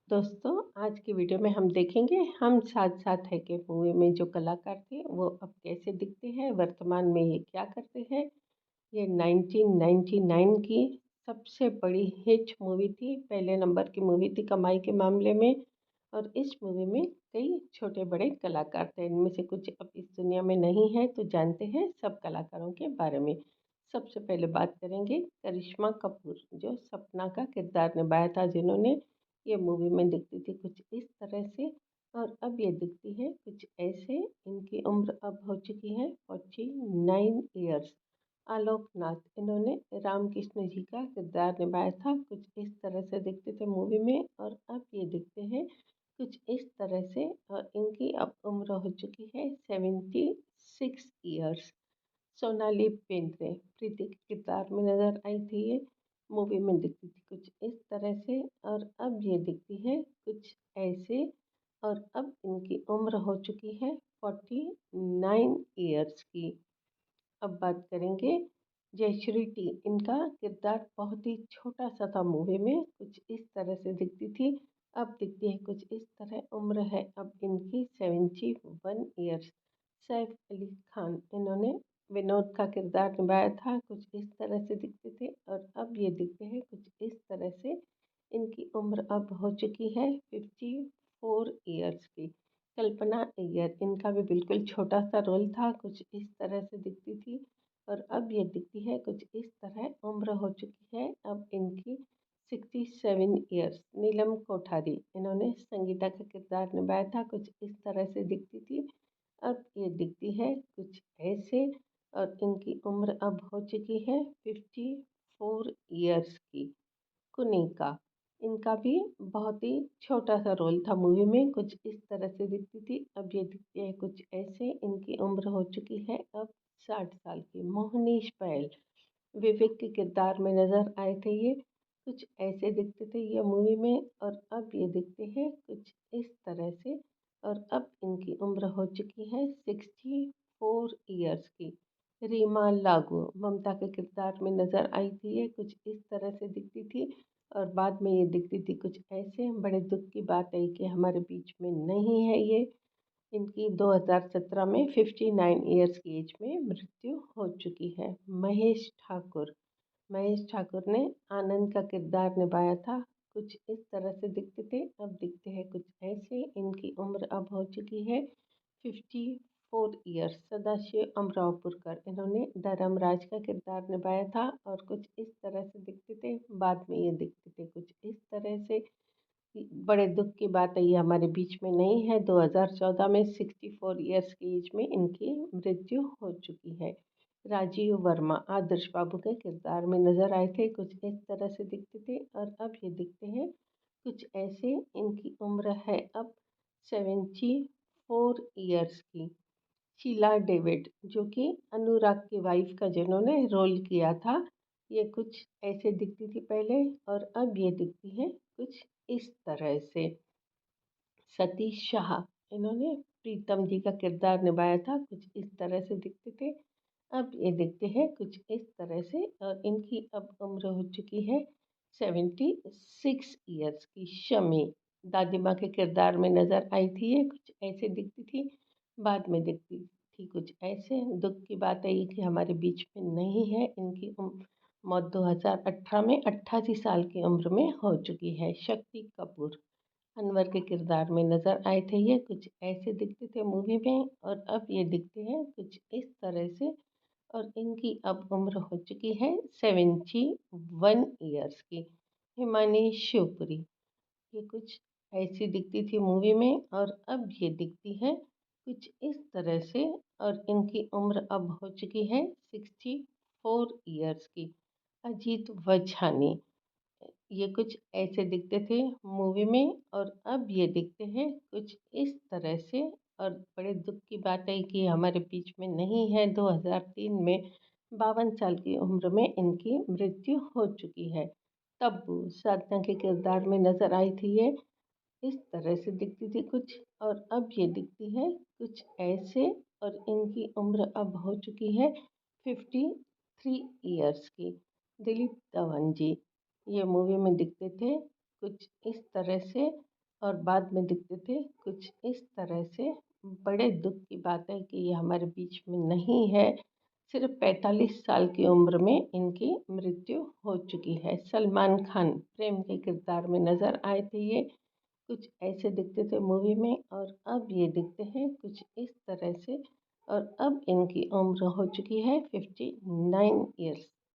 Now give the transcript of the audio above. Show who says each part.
Speaker 1: दोस्तों, आज की वीडियो में हम देखेंगे हम साथ साथ है के मूवी में जो कलाकार थे वो अब कैसे दिखते हैं, वर्तमान में ये क्या करते हैं। ये 1999 की सबसे बड़ी हिट मूवी थी, पहले नंबर की मूवी थी कमाई के मामले में। और इस मूवी में कई छोटे बड़े कलाकार थे, इनमें से कुछ अब इस दुनिया में नहीं है, तो जानते हैं सब कलाकारों के बारे में। सबसे पहले बात करेंगे करिश्मा कपूर, जो सपना का किरदार निभाया था, जिन्होंने ये मूवी में दिखती थी कुछ इस तरह से और अब ये दिखती है कुछ ऐसे। इनकी उम्र अब हो चुकी है 49 ईयर्स। आलोक नाथ, इन्होंने राम कृष्ण जी का किरदार निभाया था, कुछ इस तरह से दिखते थे मूवी में और अब ये दिखते हैं कुछ इस तरह से। और इनकी अब उम्र हो चुकी है 76 ईयर्स। सोनाली बेंद्रे प्रीति के किरदार में नजर आई थी, ये मूवी में दिखती थी कुछ इस तरह से और अब ये दिखती है कुछ ऐसे। और अब इनकी उम्र हो चुकी है 49 ईयर्स की। अब बात करेंगे जयश्री टी, इनका किरदार बहुत ही छोटा सा था मूवी में, कुछ इस तरह से दिखती थी, अब दिखती है कुछ इस तरह। उम्र है अब इनकी 71 ईयर्स। सैफ अली खान, इन्होंने विनोद का किरदार निभाया था, कुछ इस तरह से दिखते थे और अब ये दिखते हैं कुछ इस तरह से। इनकी उम्र अब हो चुकी है 54 ईयर्स की। कल्पना अय्यर, इनका भी बिल्कुल छोटा सा रोल था, कुछ इस तरह से दिखती थी और अब ये दिखती है कुछ इस तरह। उम्र हो चुकी है अब इनकी 67 ईयर्स। नीलम कोठारी, इन्होंने संगीता का किरदार निभाया था, कुछ इस तरह से दिखती थी, अब ये दिखती है कुछ ऐसे। और इनकी उम्र अब हो चुकी है 54 ईयर्स की। कुनिका, इनका भी बहुत ही छोटा सा रोल था मूवी में, कुछ इस तरह से दिखती थी, अब ये दिखती है कुछ ऐसे। इनकी उम्र हो चुकी है अब 60 साल की। मोहनीश पहल, विवेक के किरदार में नजर आए थे, ये कुछ ऐसे दिखते थे ये मूवी में और अब ये दिखते हैं कुछ इस तरह से। और अब इनकी उम्र हो चुकी है 64 ईयर्स की। रीमा लागू, ममता के किरदार में नजर आई थी, ये कुछ इस तरह से दिखती थी और बाद में ये दिखती थी कुछ ऐसे। बड़े दुख की बात है कि हमारे बीच में नहीं है ये। इनकी 2017 में 59 ईयर्स की एज में मृत्यु हो चुकी है। महेश ठाकुर, महेश ठाकुर ने आनंद का किरदार निभाया था, कुछ इस तरह से दिखते थे, अब दिखते हैं कुछ ऐसे। इनकी उम्र अब हो चुकी है 54 ईयर्स। सदाशिव अमरावपुरकर, इन्होंने धर्मराज का किरदार निभाया था और कुछ इस तरह से दिखते थे, बाद में ये दिखते थे कुछ इस तरह से। बड़े दुख की बात है ये हमारे बीच में नहीं है, 2014 में 64 ईयर्स की एज में इनकी मृत्यु हो चुकी है। राजीव वर्मा आदर्श बाबू के किरदार में नजर आए थे, कुछ इस तरह से दिखते थे और अब ये दिखते हैं कुछ ऐसे। इनकी उम्र है अब 74 ईयर्स की। शीला डेविड, जो कि अनुराग की वाइफ का जिन्होंने रोल किया था, ये कुछ ऐसे दिखती थी पहले और अब ये दिखती है कुछ इस तरह से। सतीश शाह, इन्होंने प्रीतम जी का किरदार निभाया था, कुछ इस तरह से दिखते थे, अब ये दिखते हैं कुछ इस तरह से। और इनकी अब उम्र हो चुकी है 76 ईयर्स की। शमी, दादी माँ के किरदार में नजर आई थी, ये कुछ ऐसे दिखती थी, बाद में दिखती थी कुछ ऐसे। दुख की बात है ये कि हमारे बीच में नहीं है। इनकी मौत 2018 में 88 साल की उम्र में हो चुकी है। शक्ति कपूर, अनवर के किरदार में नजर आए थे, ये कुछ ऐसे दिखते थे मूवी में और अब ये दिखते हैं कुछ इस तरह से। और इनकी अब उम्र हो चुकी है 71 ईयर्स की। हिमानी शिवपुरी, ये कुछ ऐसी दिखती थी मूवी में और अब ये दिखती है कुछ इस तरह से। और इनकी उम्र अब हो चुकी है 64 ईयर्स की। अजीत वझानी, ये कुछ ऐसे दिखते थे मूवी में और अब ये दिखते हैं कुछ इस तरह से। और बड़े दुख की बात है कि हमारे बीच में नहीं है, 2003 में 52 साल की उम्र में इनकी मृत्यु हो चुकी है। तब्बू, साधना के किरदार में नजर आई थी, ये इस तरह से दिखती थी कुछ और अब ये दिखती है कुछ ऐसे। और इनकी उम्र अब हो चुकी है 53 ईयर्स की। दिलीप धवन जी, ये मूवी में दिखते थे कुछ इस तरह से और बाद में दिखते थे कुछ इस तरह से। बड़े दुख की बात है कि ये हमारे बीच में नहीं है। सिर्फ 45 साल की उम्र में इनकी मृत्यु हो चुकी है। सलमान खान प्रेम के किरदार में नज़र आए थे ये। कुछ ऐसे दिखते थे मूवी में और अब ये दिखते हैं कुछ इस तरह से। और अब इनकी उम्र हो चुकी है 59 ईयर्स।